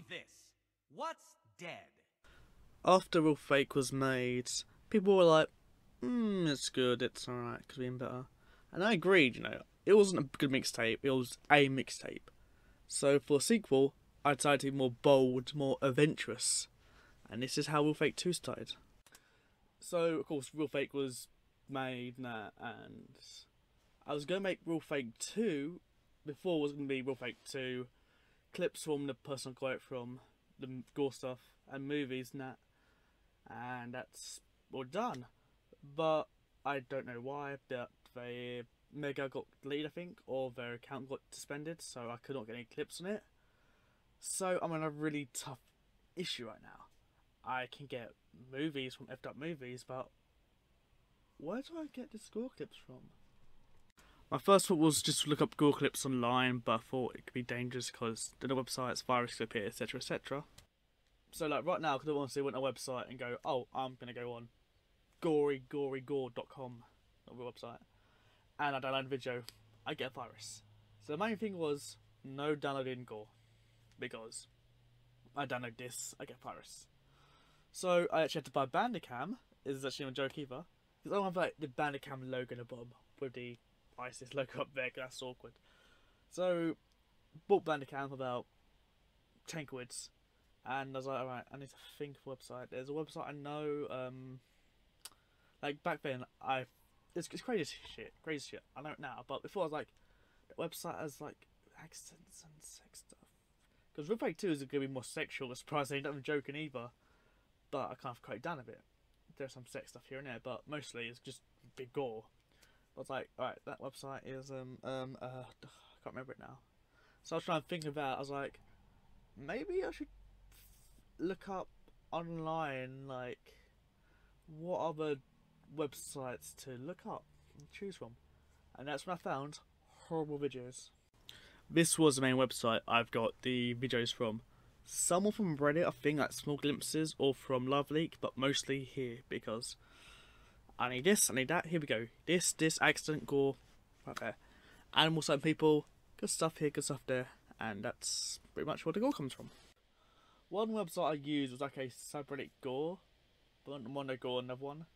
me this. What's dead? After Real Fake was made, people were like, it's good, it's alright, could have been better. And I agreed, it wasn't a good mixtape, it was a mixtape. So for a sequel, I decided to be more bold, more adventurous. And this is how Real Fake 2 started. So, of course, Real Fake was made now, and I was going to make Real Fake 2 before it was going to be Real Fake 2, clips from the personal quote from the gore stuff and movies and that. And that's all done. But I don't know why, but their Mega got deleted, I think, or their account got suspended, so I could not get any clips on it. So I'm in a really tough issue right now. I can get movies from Effed Up Movies, but where do I get the score clips from? My first thought was just to look up gore clips online, but I thought it could be dangerous because the websites, virus could appear, etc, etc. So like right now, because I want to see on a website and go, oh, I'm going to go on gorygore.com, a website, and I download a video, I get a virus. So the main thing was no downloading gore, because I download this, I get a virus. So I actually had to buy Bandicam. This is actually no joke either, because I don't have like the Bandicam logo in the bottom with the ISIS logo up there, because that's awkward. So bought Bandicam for about 10 quids, and I was like, alright, I need to think of a website. There's a website I know, like back then, it's crazy shit. I know it now, but before I was like, the website has like accents and sex stuff. Because Real Fake 2 is going to be more sexual, surprisingly, not even joking either. But I kind of cut it down a bit. There's some sex stuff here and there, but mostly it's just big gore. I was like, alright, that website is, I can't remember it now. So I was trying to think about, I was like, maybe I should look up online, like, what other websites to look up and choose from. And that's when I found Horrible Videos. This was the main website I've got the videos from. Some are from Reddit, I think, like small glimpses, or from LoveLeak, but mostly here, because I need this, I need that, here we go. This, accident, gore, right there. Animal side people, good stuff here, good stuff there, and that's pretty much where the gore comes from. One website I used was like a subreddit gore, but one no gore, another one.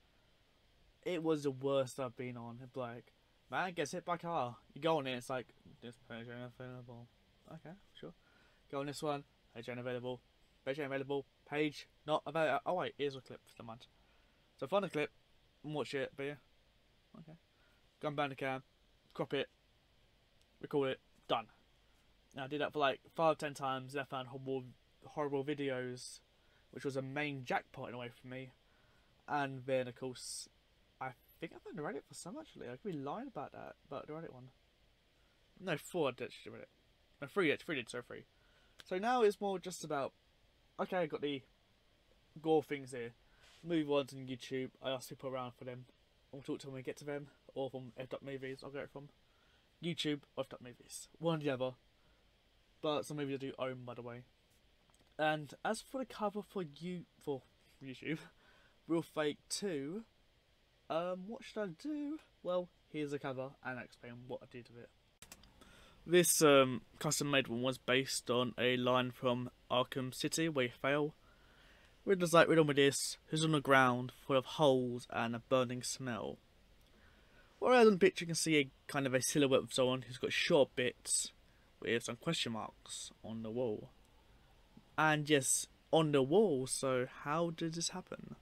It was the worst I've been on. It's like, man gets hit by a car. You go on it, it's like, this page ain't available. Okay, sure. Go on this one, page ain't available. Page ain't available. Page not available. Oh wait, here's a clip for the month. So find a clip and watch it, but yeah. Okay. Go on Bandicam, crop it, record it, done. And I did that for like 5-10 times, and I found horrible videos, which was a main jackpot in a way for me. And then of course, I think I found the Reddit for some actually. I could be lying about that, but the Reddit one. No, 4 actually Reddit. No, 3 did, so 3. So now it's more just about, okay, I got the gore things here. Movie ones on YouTube, I ask people around for them. I'll talk to them when we get to them, or from Effed Up Movies, I'll get it from YouTube or Effed Up Movies. One or the other. But some movies I do own, by the way. And as for the cover for YouTube, Real Fake 2, what should I do? Well, here's the cover, and I'll explain what I did with it. This custom made one was based on a line from Arkham City where you fail. Riddler's like, riddle me this, who's on the ground full of holes and a burning smell. Whereas on the picture you can see a kind of a silhouette of someone who's got short bits with some question marks on the wall. And yes, on the wall, so how did this happen?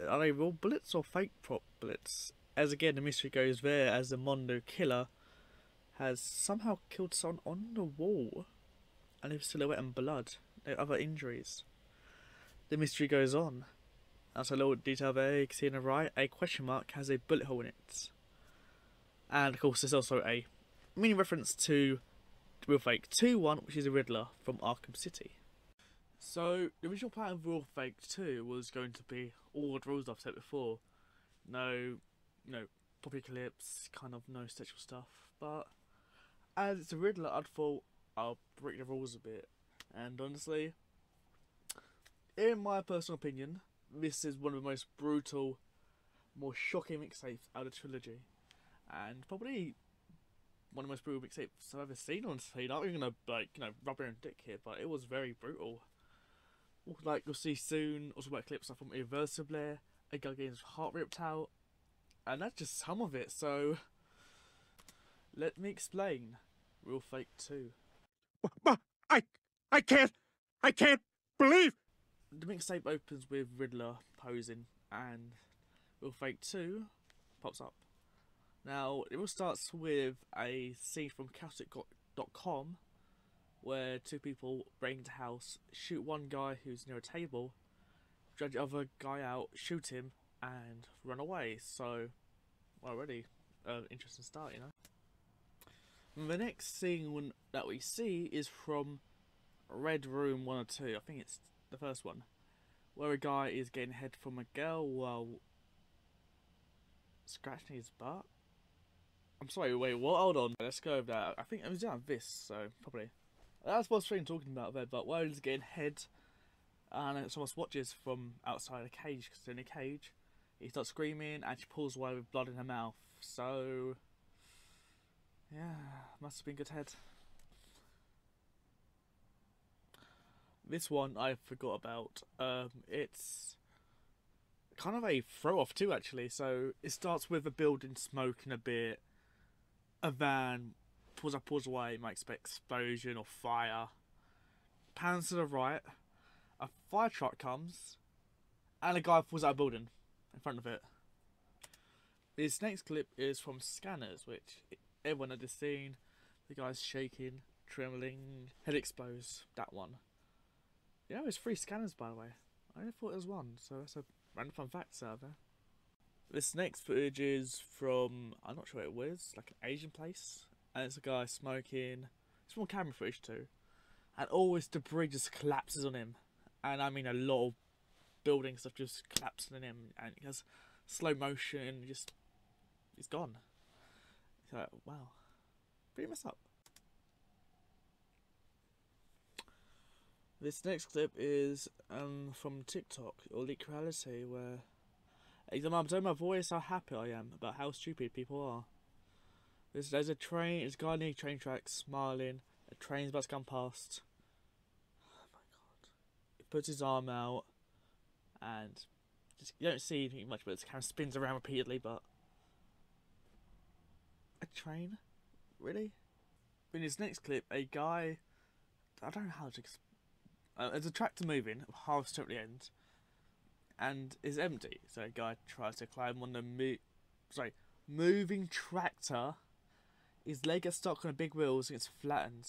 Are they real bullets or fake prop bullets? As again the mystery goes there, as the Mondo killer has somehow killed someone on the wall, and it's silhouette and blood, no other injuries. The mystery goes on. That's a little detail there, you can see on the right, a question mark has a bullet hole in it. And of course there's also a mini reference to Real Fake 2-1, which is a Riddler from Arkham City. So, the original plan of Real Fake 2 was going to be all the rules I've said before. No, poppy clips, kind of no sexual stuff, but as it's a Riddler, I'd thought I'll break the rules a bit. And honestly, in my personal opinion, this is one of the most brutal, more shocking mixtapes out of the trilogy. And probably one of the most brutal mixtapes I've ever seen. Honestly, not even gonna like rub your own dick here, but it was very brutal. Like you'll see soon, also about clips from Irreversibly, a guy getting his heart ripped out, and that's just some of it. So let me explain. Real Fake 2. But I can't believe. The mixtape opens with Riddler posing, and Real Fake 2 pops up. Now, it all starts with a scene from Chaotic.com where two people break into a house, shoot one guy who's near a table, drag the other guy out, shoot him, and run away. So, already, interesting start, you know. And the next scene that we see is from Red Room 1 or 2, I think it's the first one, where a guy is getting head from a girl while scratching his butt. I'm sorry, wait, what? Hold on, let's go over that. I think it was down this, so probably. That's what I'm talking about there, but while he's getting head, and someone watches from outside a cage, because they're in a cage, he starts screaming, and she pulls away with blood in her mouth. So, yeah, must have been good head. This one I forgot about. It's kind of a throw-off too, actually. So it starts with a building smoking a bit, a van pulls away, might expect explosion or fire. Pans to the right, a fire truck comes, and a guy falls out of a building in front of it. This next clip is from Scanners, which everyone had seen. The guy's shaking, trembling, head explodes. That one. Yeah, it's 3 scanners, by the way. I only thought it was 1, so that's a random fun fact out there. This next footage is from, I'm not sure what it was, like an Asian place. And it's a guy smoking. It's more camera footage too. And all this debris just collapses on him. And I mean a lot of building stuff just collapsing on him. And he has slow motion, just, he's gone. It's like, wow. Pretty messed up. This next clip is from TikTok, or Leak Reality, where I'm doing my voice how happy I am about how stupid people are. There's a train, there's a guy near train tracks smiling, a train's about to come past. Oh my god. He puts his arm out, and just, you don't see anything much, but it kind of spins around repeatedly, but... A train? Really? In his next clip, a guy... I don't know how to explain. There's a tractor moving, half totally ends, and is empty. So a guy tries to climb on the moving tractor. His leg gets stuck on a big wheels and it's flattened.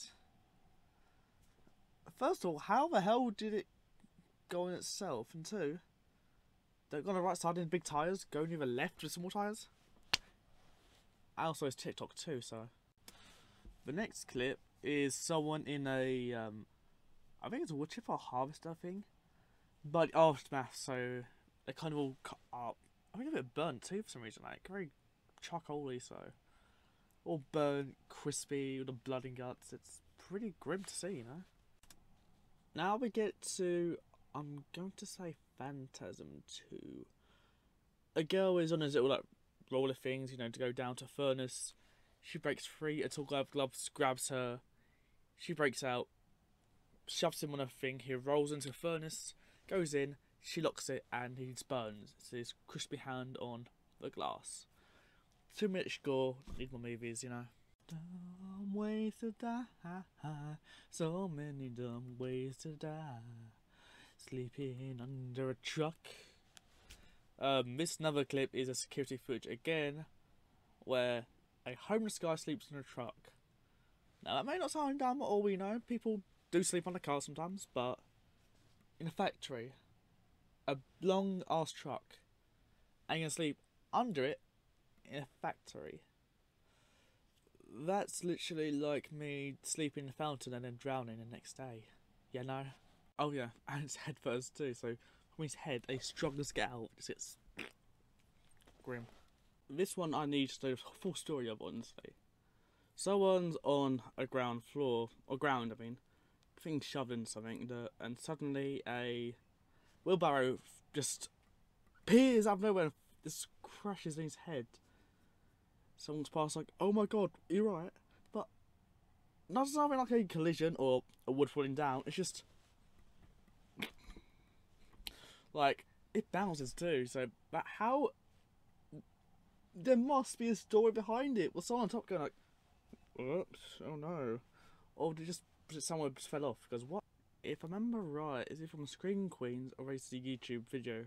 First of all, how the hell did it go on itself? And 2, don't go on the right side in big tyres, go near the left with small tyres. Also, it's TikTok too, so. The next clip is someone in a I think it's a wood chipper or harvester thing, but aftermath, so they kind of all cut up. I think a bit burnt too for some reason, like very charcoaly, so all burnt, crispy, with the blood and guts. It's pretty grim to see, you know. Now we get to, I'm going to say Phantasm 2. A girl is on his little like roller things, you know, to go down to a furnace. She breaks free. A tall guy with gloves grabs her. She breaks out. Shoves him on a thing, he rolls into the furnace, goes in, she locks it, and he burns. It's his crispy hand on the glass. 2-minute score, need more movies, you know. Dumb ways to die, so many dumb ways to die. Sleeping under a truck. This another clip is a security footage again, where a homeless guy sleeps in a truck. Now that may not sound dumb at all, we know, people do sleep on the car sometimes, but in a factory, a long ass truck, and you're gonna sleep under it in a factory. That's literally like me sleeping in a fountain and then drowning the next day. You know? Oh yeah, and it's head first too, so from his head, they struggle to get out. It's grim. This one I need to know the full story of, honestly. Someone's on a ground floor, or ground I mean, thing shoving something, and suddenly a wheelbarrow just appears out of nowhere and just crashes in his head. Someone's past like, oh my god, you're right. not something like a collision or a wood falling down. It's just like it bounces too. So, but how? There must be a story behind it. Was someone on top going like, "Oops, oh no," or did someone just fell off? Because what? If I remember right, is it from Scream Queens or is it a YouTube video?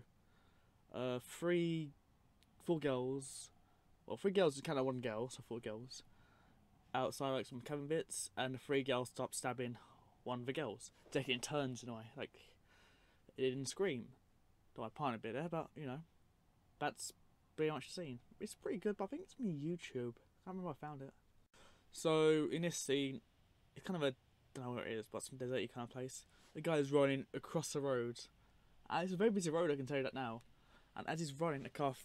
Four girls. Well, 3 girls is kind of 1 girl, so 4 girls. Outside, like some cabin bits, and the 3 girls stop stabbing one of the girls, taking turns in a way, like it didn't Scream. Though I pine a bit there, but you know, that's pretty much the scene. It's pretty good, but I think it's on YouTube. I can't remember where I found it. So in this scene, it's kind of a, I don't know where it is, but some deserty kind of place. The guy is running across the road, and it's a very busy road. I can tell you that now. And as he's running, the car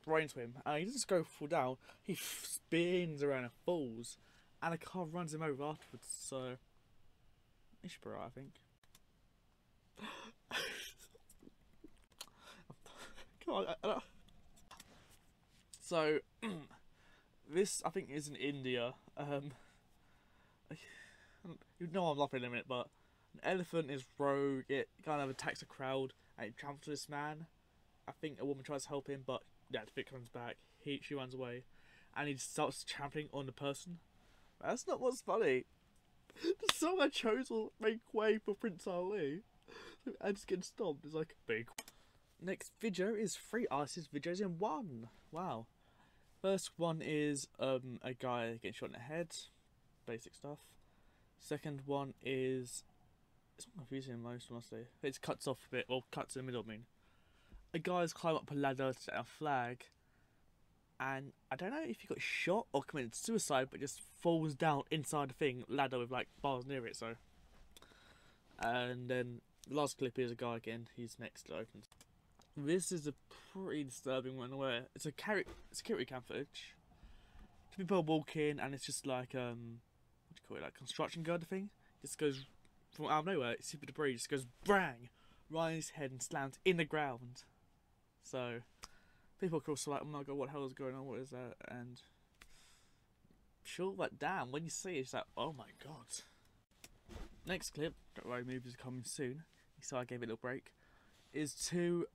right into him, and he doesn't just go fall down, he spins around and falls, and the car runs him over afterwards, so it should be right, I think. Come on, so this I think is in India. You know I'm laughing in a minute, but an elephant is rogue. It kind of attacks a crowd and it tramples this man. I think a woman tries to help him, but yeah, the fit comes back. She runs away, and he starts trampling on the person. That's not what's funny. The song I chose will make way for Prince Ali. And just getting stomped is like big. Next video is 3 artist videos in 1. Wow. First one is a guy getting shot in the head. Basic stuff. Second one is, it's not confusing most honestly. It cuts off a bit, or cuts in the middle I mean. A guy's climbed up a ladder to set a flag, and I don't know if he got shot or committed suicide, but just falls down inside the thing ladder with like bars near it. So, and then the last clip is a guy again. He's next to opens. This is a pretty disturbing one where it's a security cam footage. Two people walking, and it's just like what do you call it, like construction girder thing. Just goes from out of nowhere. It's super debris. Just goes bang right in his head and slams in the ground. So, people are also like, oh my god, what the hell is going on, what is that? And, sure, but damn, when you see it, it's like, oh my god. Next clip, don't worry, movies are coming soon, so I gave it a little break, is 2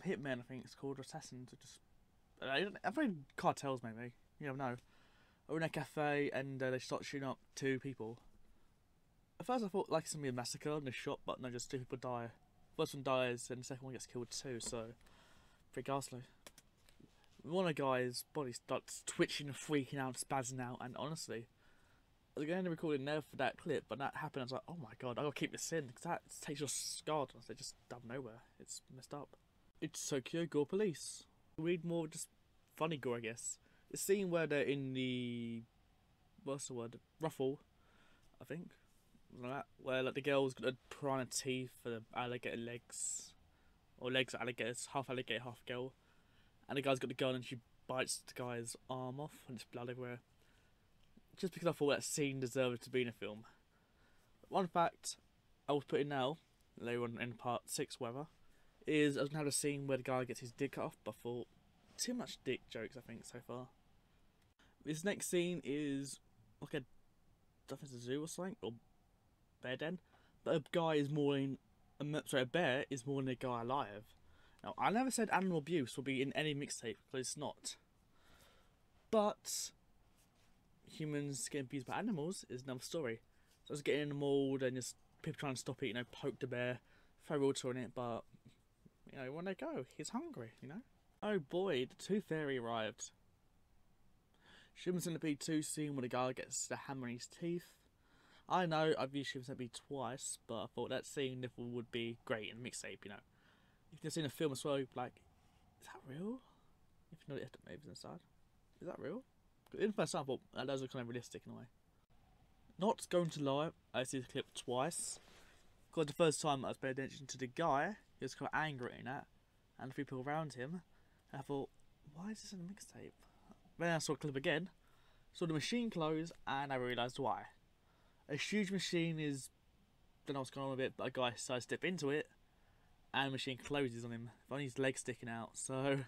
hitmen, I think it's called, or assassins, or just, I've played cartels maybe, you never know. Or in a cafe, and they start shooting up 2 people. At first I thought like it's going to be a massacre in a shop, but no, just 2 people die. First one dies, and the second one gets killed too, so pretty ghastly. One of the guys' body starts twitching and freaking out, spazzing out, and honestly, I was going to record it there for that clip, but that happened, I was like, oh my god, I gotta keep this in, because that takes your scarred, honestly, just out of nowhere. It's messed up. It's Tokyo Gore Police. Read more just funny gore, I guess. The scene where they're in the, what's the word, ruffle, I think. Like that, where like the girl's got a piranha teeth for the alligator legs, or legs alligators, half alligator, half girl, and the guy's got the gun and she bites the guy's arm off and it's blood everywhere. Just because I thought that scene deserved to be in a film. One fact I will put in now, later on in part 6 whatever, is I was gonna have a scene where the guy gets his dick cut off, but I thought too much dick jokes I think so far. This next scene is like a, I think it's a zoo or something, or bear den, but a bear is mauling a guy alive. Now, I never said animal abuse will be in any mixtape, because it's not. But humans getting abused by animals is another story. So I was getting in the mould and just people trying to stop it, you know, poke the bear, throw water on it, but, you know, when they go, he's hungry, you know? Oh boy, the Tooth Fairy arrived. Human Centipede 2 scene where the guy gets the hammer in his teeth. I know I've used Human Centipede twice, but I thought that scene would be great in a mixtape, you know. If you've seen a film as well, you'd be like, is that real? If you know the maybe inside. Is that real? In the first time, I thought that does look kind of realistic in a way. Not going to lie, I see the clip twice. Because the first time I was paying attention to the guy, he was quite angry at that, and the people around him, and I thought, why is this in a mixtape? Then I saw the clip again, saw the machine close, and I realised why. A huge machine is, don't know what's going on with it, but a guy decides to step into it, and the machine closes on him, with only his legs sticking out, so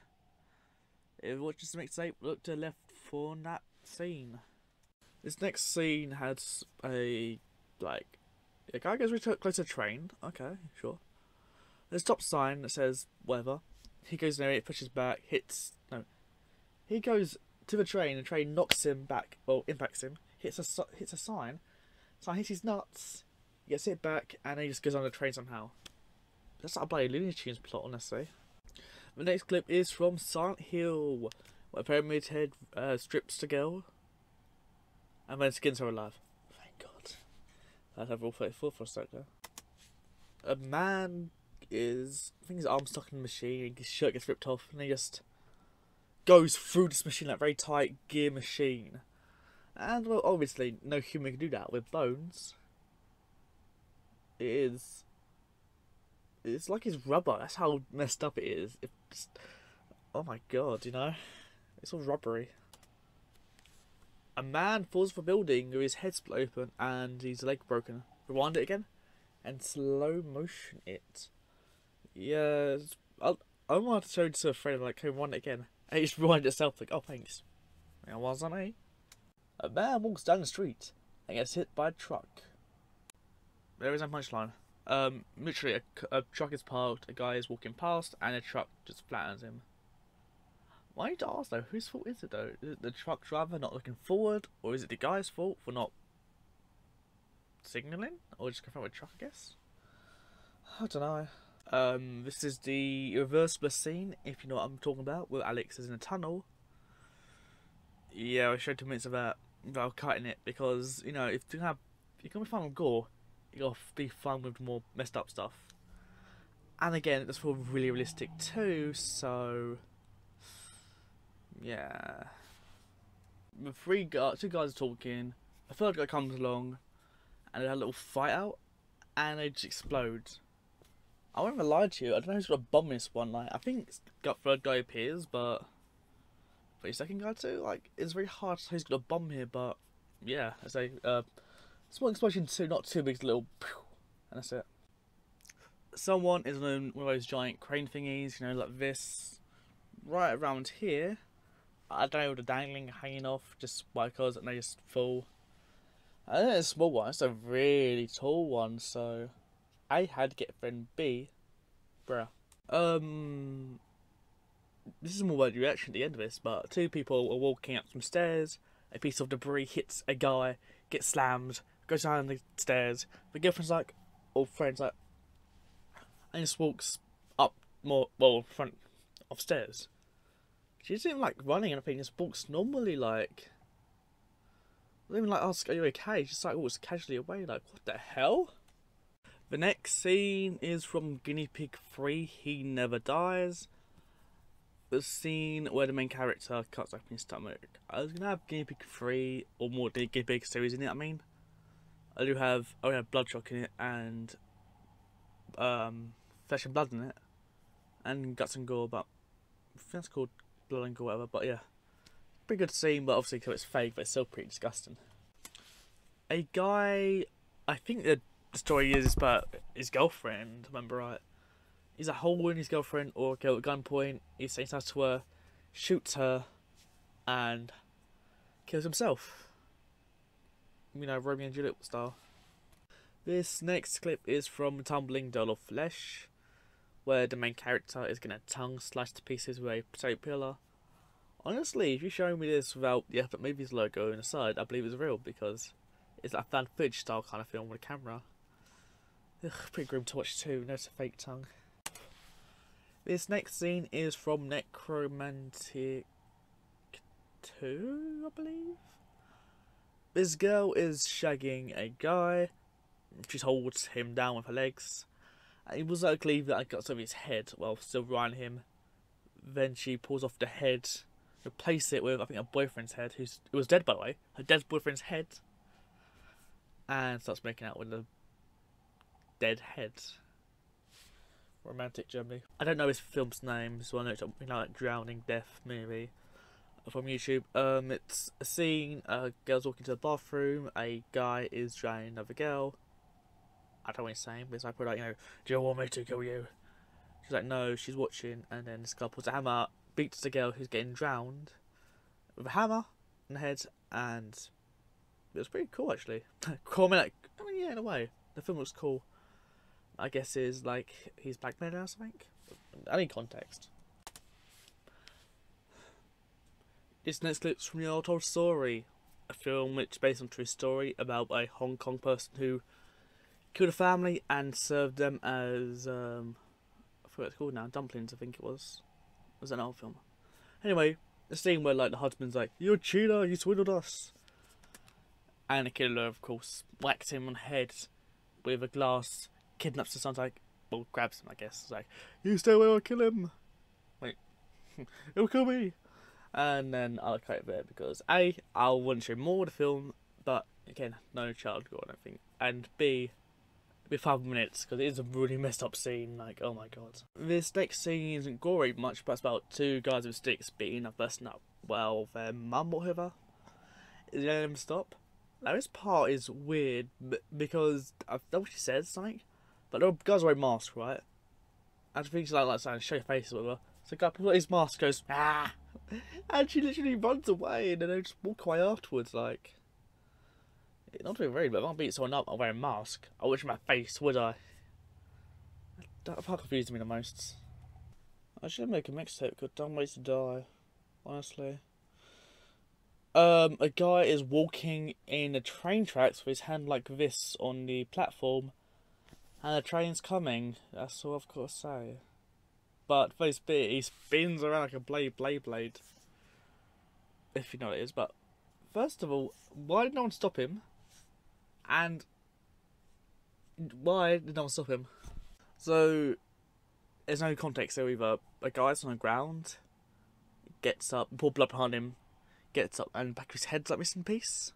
if you watch this mixtape, look to the left for that scene. This next scene has a guy goes really close to a train. Okay, sure. There's a stop sign that says whatever. He goes near it, pushes back, he goes to the train knocks him back, well, impacts him, hits a sign, sign hits his nuts, he gets hit back, and then he just goes on the train somehow. That's like a bloody Looney Tunes plot, honestly. The next clip is from Silent Hill, where Pyramid Head strips the girl, and then skins her alive. Thank God. I'd have Rule 34 for a sec there. A man is, I think his arm's stuck in the machine, and his shirt gets ripped off, and he just goes through this machine, that very tight gear machine. And, well, obviously, no human can do that with bones. It's like his rubber, that's how messed up it is. Oh my God, you know? It's all rubbery. A man falls off a building with his head split open and his leg broken. Rewind it again, and slow motion it. Yeah, I wanted to show it to a friend, like, hey, rewind it again. And it just rewinded itself, like, oh, thanks. It wasn't me. A man walks down the street and gets hit by a truck. There is no punchline. Literally, a truck is parked, a guy is walking past, and a truck just flattens him. Why need to ask though? Whose fault is it though? Is it the truck driver not looking forward, or is it the guy's fault for not signalling, or just confront with a truck? I guess. I don't know. This is the reversible scene, if you know what I'm talking about, where Alex is in a tunnel. Yeah, I showed 2 minutes of that without cutting it because you know if you're gonna be fun with gore, you gotta be fun with more messed up stuff. And again, it does feel really realistic too. So. Yeah. The two guys are talking, a third guy comes along, and they have a little fight out, and they just explode. I won't even lie to you, I don't know who's got a bomb in this one, like, I think third guy appears, but for the second guy too, like, it's very hard to say who's got a bomb here, but, yeah, I say, small explosion too, not too big, it's a little, and that's it. Someone is on one of those giant crane thingies, you know, like this, right around here. I don't know, the dangling, hanging off, just because and they just fall. I think it's a small one, it's a really tall one, so I had to get friend B. Bruh. This is more about the reaction at the end of this, but 2 people are walking up some stairs, a piece of debris hits a guy, gets slammed, goes down the stairs, the girlfriend's like, or friend's like, and just walks up front of stairs. She isn't even like running or anything, just walks normally, like. Not even like ask, are you okay? Just like walks casually away, like, what the hell? The next scene is from Guinea Pig 3, He Never Dies. The scene where the main character cuts open his stomach. I was gonna have Guinea Pig 3 or more Guinea Pig series in it, I mean. I have Bloodshot in it and Flesh and Blood in it. And Guts and Gore, but I think that's called Blood and Gore, whatever, but yeah. Pretty good scene, but obviously because it's fake, but it's still pretty disgusting. A guy, I think the story is about his girlfriend, remember right? He's a hole in his girlfriend or a girl at gunpoint, he says that to her, shoots her, and kills himself. You know, Romeo and Juliet style. This next clip is from Tumbling Doll of Flesh, where the main character is getting a tongue sliced to pieces with a potato peeler. Honestly, if you show me this without the Epic Movies logo on the side, I believe it's real because it's like a fan footage style kind of film with a camera. Ugh, pretty grim to watch too, no, it's a fake tongue. This next scene is from Necromantic 2, I believe? This girl is shagging a guy, she holds him down with her legs. And he was likely that I got over his head while still riding him. Then she pulls off the head, replace it with, I think, her boyfriend's head, who was dead, by the way. Her dead boyfriend's head. And starts making out with the dead head. Romantic Germany. I don't know his film's name, so I know it's like Drowning Death movie from YouTube. It's a scene, a girl's walking to the bathroom, a guy is drowning another girl. I don't know what he's saying, but it's like, you know, do you want me to kill you? She's like, no, she's watching, and then this guy pulls a hammer, beats the girl who's getting drowned with a hammer in the head, and It was pretty cool actually. Cool, I mean, yeah, in a way, the film looks cool. I guess is like he's blackmailing or something. Any context. This next clip's from The Untold Story, a film which is based on a true story about a Hong Kong person who killed a family and served them as I forget what it's called now, dumplings I think it was. Was that an old film? Anyway, the scene where like the husband's like, "You're a cheater, you swindled us," and the killer of course whacks him on the head with a glass, kidnaps the son, like, well, grabs him I guess. It's like, "You stay away or I'll kill him." Wait, he'll kill me. And then I'll cut it there because A, I want to show more of the film, but again, no child gore, I don't think. And B, it'll be 5 minutes because it is a really messed up scene. Like, oh my god. This next scene isn't gory much, but it's about two guys with sticks beating a person up. Well, their mum or whoever is letting them stop. Now, this part is weird because I know what she says, something, but the guys wearing masks, right? I think she's like saying, "Show your face," or whatever. So the guy puts his mask, goes, "Ah!" And she literally runs away, and then they just walk away afterwards, like... Not to be rude, but if I beat someone up, I'm wearing a mask. I wish my face, would I? That part confused me the most. I should make a mixtape called Dumb Ways to Die, honestly. A guy is walking in the train tracks with his hand like this on the platform, and the train's coming. That's all I've got to say. But first bit, he spins around like a blade. If you know what it is. But first of all, why did no one stop him? And why did no one stop him? So there's no context there either. A guy's on the ground, gets up, pour blood behind him, gets up, and back of his head's like missing a piece.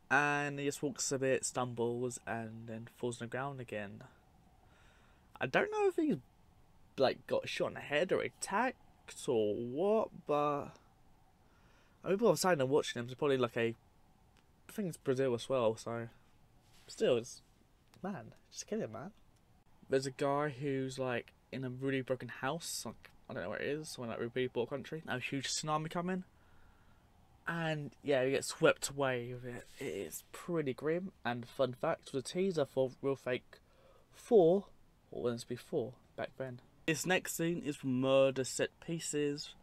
And he just walks a bit, stumbles, and then falls on the ground again. I don't know if he's like got shot in the head or attacked or what, but I mean, people are saying they're watching him. It's probably like I think it's Brazil as well. So still, it's man, just kill him, man. There's a guy who's like in a really broken house. Like I don't know where it is. Somewhere like a really poor country. A huge tsunami coming, and yeah, he gets swept away with it. It is pretty grim. And fun fact: was a teaser for Real Fake 4, or when it's before back then. This next scene is from Murder Set Pieces,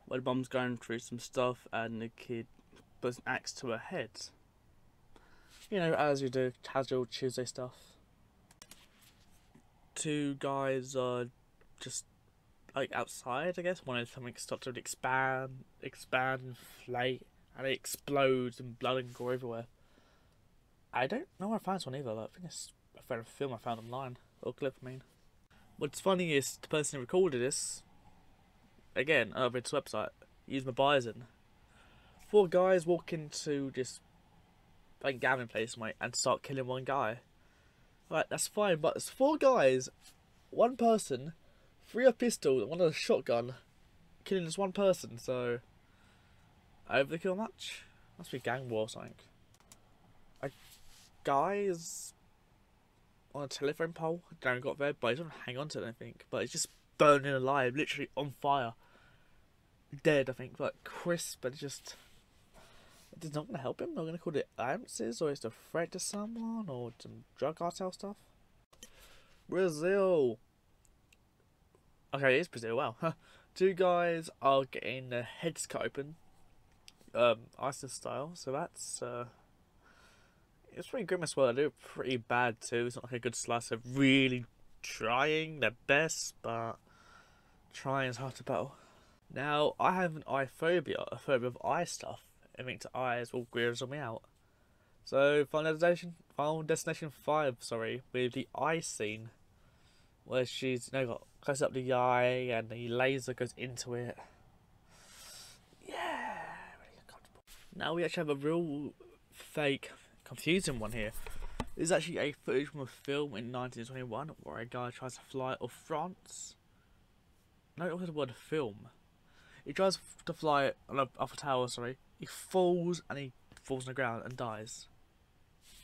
where the mum's going through some stuff and the kid puts an axe to her head. You know, as you do, casual Tuesday stuff. Two guys are just like outside, I guess. One is something starts to expand, inflate, and it explodes and blood and gore everywhere. I don't know where I found this one either. Like, I think it's a film I found online, or clip, I mean. What's funny is the person who recorded this, again, over its website, used my bison. 4 guys walk into just like gambling place, mate, and start killing one guy. Right, that's fine, but it's 4 guys, 1 person, 3 a pistol, and 1 a shotgun, killing just 1 person. So, overkill much? Must be gang war or something. A guy is on a telephone pole. Darren got there, but he doesn't hang on to it, I think. But it's just burning alive, literally on fire. Dead, I think, like crisp, but just... It's not going to help him. They're going to call it answers, or it's a threat to someone, or some drug cartel stuff. Brazil! Okay, it is Brazil, wow. 2 guys are getting their heads cut open. ISIS style, so that's... It's pretty grim as well. They do it pretty bad too. It's not like a good slice of really trying their best, but trying is hard to battle. Now, I have an eye phobia, a phobia of eye stuff. Anything to eyes will grizzle me out. So, Final Destination 5, sorry, with the eye scene, where she's, you know, got close up the eye and the laser goes into it. Yeah, really uncomfortable. Now we actually have a real fake confusing one here. This is actually a footage from a film in 1921 where a guy tries to fly off France. No, it was the word film. He tries to fly off a tower, sorry. He falls and he falls on the ground and dies.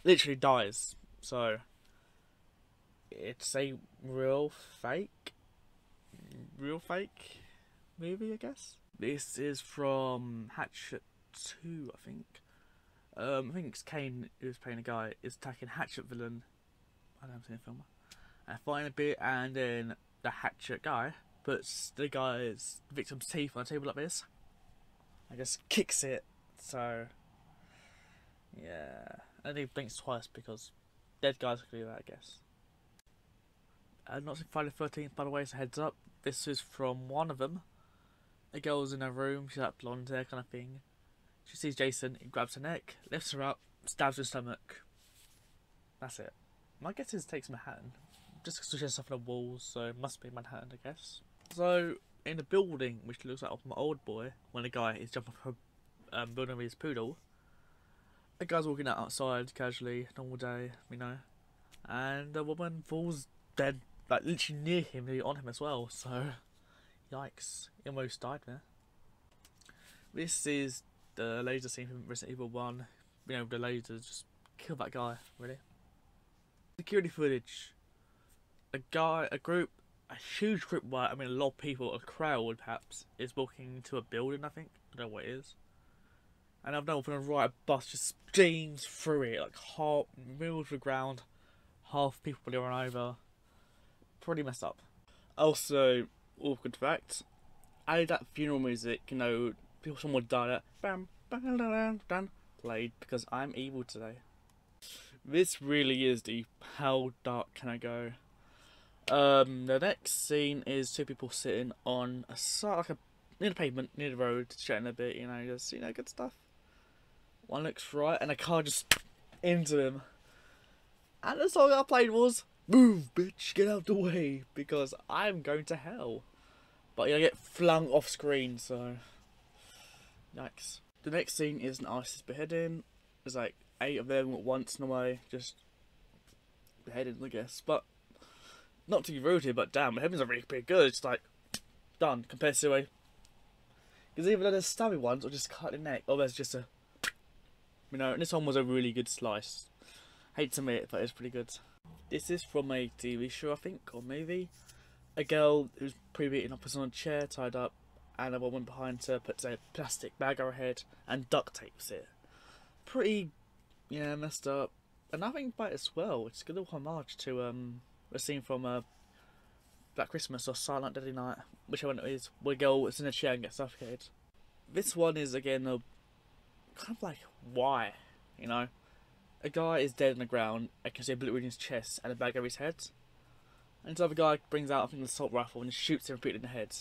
Literally dies. So, it's a real fake movie, I guess. This is from Hatchet 2, I think. I think it's Kane who's playing a guy, is attacking Hatchet villain. I don't see the film. And fighting a bit, and then the Hatchet guy puts the guy's victim's teeth on a table like this. And just kicks it. So, yeah. And he blinks twice because dead guys can do that, I guess. Not seen Friday the 13th, by the way, so heads up. This is from one of them. A girl's in her room, she's like blonde hair kind of thing. She sees Jason, he grabs her neck, lifts her up, stabs her stomach. That's it. My guess is takes Manhattan. Just because she has stuff on the walls, so it must be Manhattan, I guess. So, in the building, which looks like my old boy, when the guy is jumping off a building with his poodle, a guy's walking out outside casually, normal day, you know, and the woman falls dead, like literally near him, on him as well, so yikes, he almost died there. This is the laser scene from Resident Evil 1, you know, the laser just killed that guy, really. Security footage. A huge group, a lot of people, a crowd perhaps, is walking into a building, I think. I don't know what it is. And I've known from the right, a bus just steams through it, like half, middle of the ground, half people are run over. Pretty messed up. Also, awkward fact, I added that funeral music, you know, someone died at, bam, bam, bam, bam, played, because I'm evil today. This really is deep. How dark can I go? The next scene is two people sitting on a side, like near the pavement, near the road, chatting a bit, you know, just, you know, good stuff. One looks right, and a car just into him. And the song I played was, "Move, bitch, get out the way, because I'm going to hell." But I get flung off screen, so yikes. The next scene is an artist's beheading. There's like 8 of them at once in a way, just beheaded, I guess. But not to be rude here, but damn, the heavens are really pretty good. It's like done compared to a, because either there's stabby ones or just cut the neck, or there's just a, you know. And this one was a really good slice. Hate to admit it, but it's pretty good. This is from a TV show, I think, or movie. A girl who's pre-beaten up is on a chair, tied up, and a woman behind her puts a plastic bag over her head and duct tapes it. Pretty, yeah, messed up. And I think by it as well, it's a good little homage to a scene from Black Christmas or Silent Deadly Night, whichever one it is, where a girl is in a chair and gets suffocated. This one is again a kind of like, why, you know? A guy is dead on the ground, I can see a bullet in his chest and a bag over his head. And this other guy brings out, I think, an assault rifle and shoots him repeatedly in the head.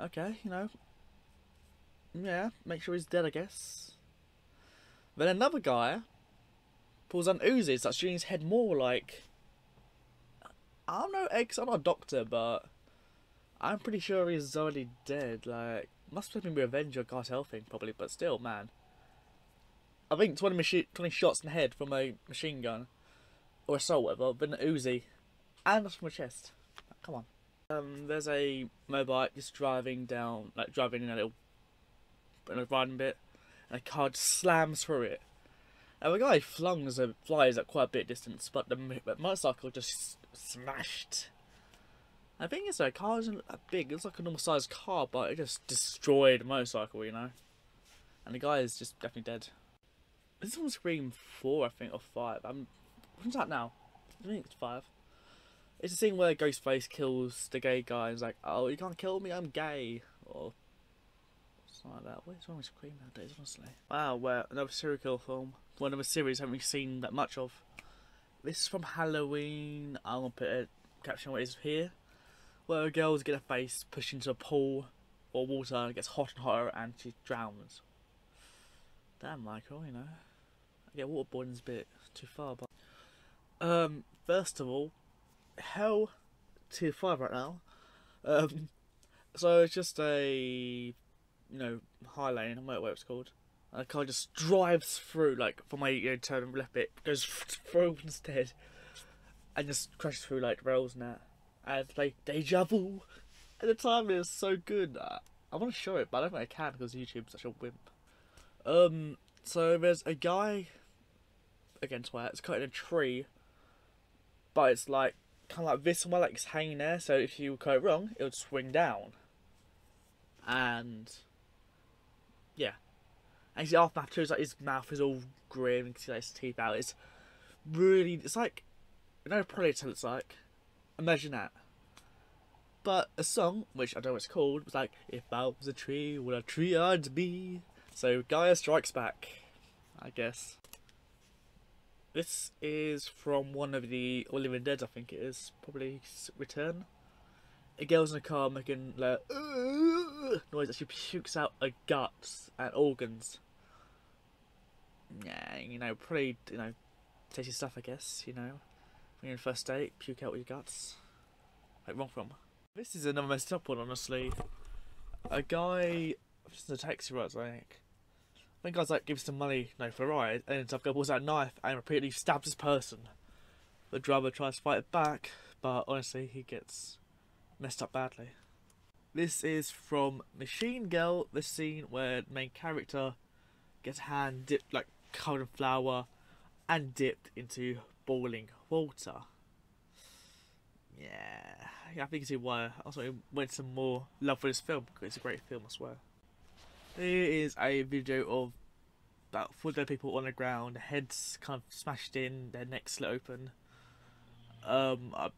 Okay, you know. Yeah, make sure he's dead, I guess. Then another guy pulls out an Uzi, starts shooting his head more like, I don't know, I'm not a doctor, but I'm pretty sure he's already dead. Like, must have been revenge or cartel thing, probably, but still, man. I think 20 shots in the head from a machine gun, or assault, whatever, but an Uzi, and that's from a chest. Come on. There's a motorbike just driving down, like driving in a riding bit, and a car just slams through it. And the guy flies at quite a bit of distance, but the motorcycle just smashed. I think it's like, a car isn't that big, it's like a normal sized car, but it just destroyed the motorcycle, you know. And the guy is just definitely dead. This is on Scream 4, I think, or 5. What's that now? I think it's 5. It's a scene where Ghostface kills the gay guy and is like, "Oh, you can't kill me, I'm gay," or something like that. What is wrong with Scream nowadays, honestly? Wow, well, another serial killer film. One of a series I haven't really seen that much of. This is from Halloween. I'm gonna put a caption what it is here, where a girl's get her face pushed into a pool or water and it gets hot and hotter and she drowns. Damn, Michael, you know. I get waterboarding's a bit too far, but first of all, hell to 5 right now. So it's just a, you know, high lane, I don't know what it's called. And the car just drives through, like, from my, you know, turn and left bit, goes through instead, and just crashes through, like, rails and that. And play Deja Vu. At the time, it was so good. I want to show it, but I don't think I can because YouTube's such a wimp. So there's a guy, again, it's cut in a tree, but it's like, kind of like this one, like it's hanging there, so if you cut it wrong, it would swing down. And, yeah. And you see aftermath too, it's like his mouth is all grim, and you can see like, his teeth out. It's really, it's like, you know, Predator looks like. Imagine that. But a song, which I don't know what it's called, was like, if I was a tree, what a tree I'd be. So Gaia Strikes Back, I guess. This is from one of the All Living Dead, I think it is. Probably Return. A girl's in a car making like noise that she pukes out her guts and organs. Yeah, you know, pretty, you know, tasty stuff, I guess, you know. When you're in first date, puke out with your guts. Like, wrong from. This is another messed up one, honestly. A guy, just in a taxi ride, I think guy's like, gives some money, you know, for a ride, and ends up going, pulls out a knife and repeatedly stabs this person. The driver tries to fight it back, but honestly, he gets messed up badly. This is from Machine Girl, the scene where the main character gets hand dipped, like covered in flour, and dipped into boiling water. Yeah, I think you can see why I also went some more love for this film, because it's a great film, I swear. Here is a video of about 4 dead people on the ground, heads kind of smashed in, their necks slit open. I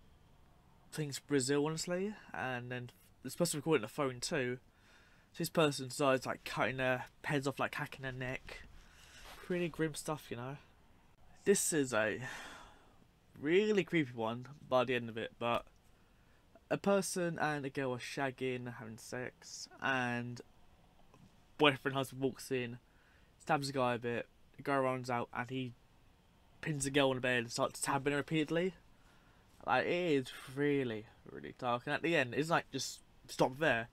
think it's Brazil, honestly, and then this person recording the phone too. So this person starts like cutting their heads off, like hacking their neck. Pretty grim stuff, you know. This is a really creepy one by the end of it, but a person and a girl are shagging, having sex, and boyfriend husband walks in, stabs the guy a bit, the guy runs out and he pins the girl on the bed and starts stabbing her repeatedly. Like, it is really, really dark, and at the end, it's like just stop there.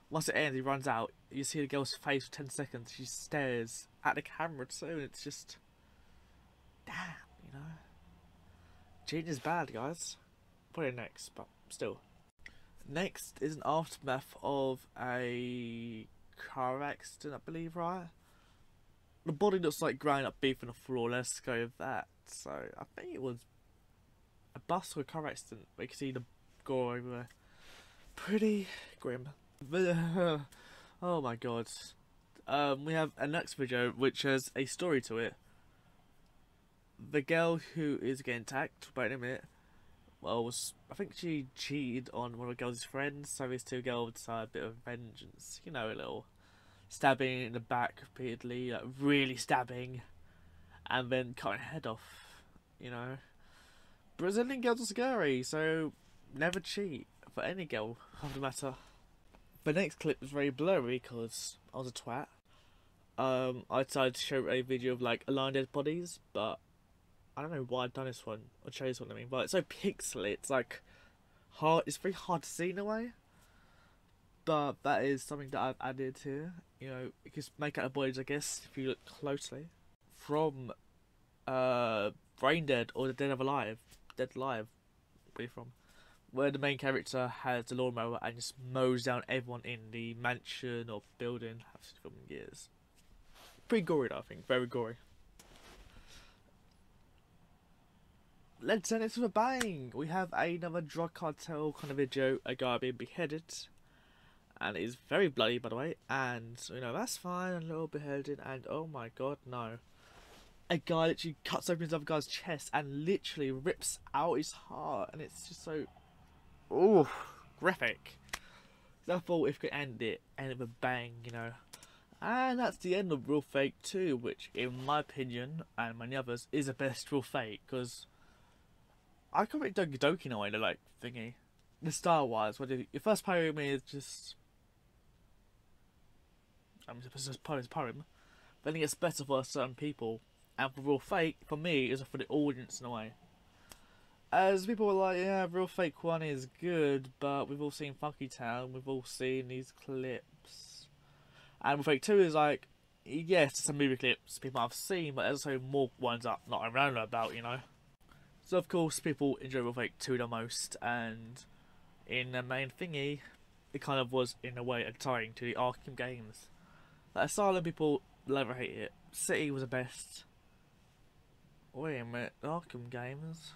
Once it ends, he runs out, you see the girl's face for 10 seconds, she stares at the camera too, and it's just, damn, you know. Cheating is bad, guys. Put it next, but still. Next is an aftermath of a car accident, I believe, right? The body looks like ground up beef on the floor, let's go with that. So, I think it was a bus or a car accident, but you can see the gore everywhere. Pretty grim. Oh my god. We have a next video which has a story to it. The girl who is getting attacked, wait a minute, well, I think she cheated on one of the girl's friends, so these two girls decide a bit of vengeance. You know, a little stabbing in the back repeatedly, like really stabbing, and then cutting her head off, you know. Brazilian girls are scary, so never cheat for any girl, of the matter. The next clip is very blurry because I was a twat. I decided to show a video of like aligned dead bodies, but I don't know why I've done this one, or show this one, I mean, but it's so pixely, it's like hard, it's very hard to see in a way. But that is something that I've added here, you know, you can make out the bodies, I guess, if you look closely. From Brain Dead, or The Dead Alive, where you from? Where the main character has the lawnmower and just mows down everyone in the mansion or building. I've seen the film in years. Pretty gory though, I think, very gory. Let's end this with a bang! We have another drug cartel kind of video, a guy being beheaded. And it is very bloody, by the way, and, you know, that's fine, a little beheaded, and oh my god, no. A guy literally cuts open his other guy's chest and literally rips out his heart, and it's just so, ooh, graphic. So I thought if we could end it with a bang, you know. And that's the end of Real Fake 2, which, in my opinion, and many others, is the best Real Fake, because I can't really Doki Doki in a way, like, thingy. The style-wise, your first poem is just, it's just poem, then it gets better for certain people, and for Real Fake, for me, is for the audience in a way. As people were like, yeah, Real Fake 1 is good, but we've all seen Funky Town, we've all seen these clips. And Real Fake 2 is like, yes, some movie clips people have seen, but there's also more ones that not around about, you know. So of course, people enjoy Real Fake 2 the most, and in the main thingy, it kind of was, in a way, tying to the Arkham games. Like, Asylum, people love or hate it. City was the best. Wait a minute, Arkham games?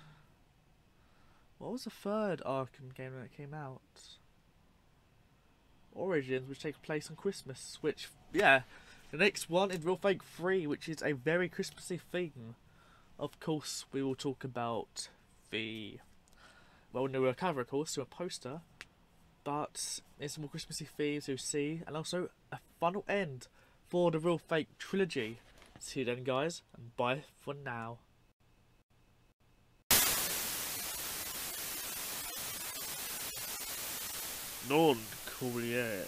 What was the third Arkham game that came out? Origins, which takes place on Christmas, which, yeah, The next one is Real Fake 3, which is a very Christmassy theme. Of course, we will talk about the new cover, of course, to a poster, but there's some more Christmassy themes to see, and also a final end for the Real Fake trilogy. See you then, guys, and bye for now. Non Corriere,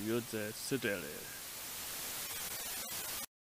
mi sedere.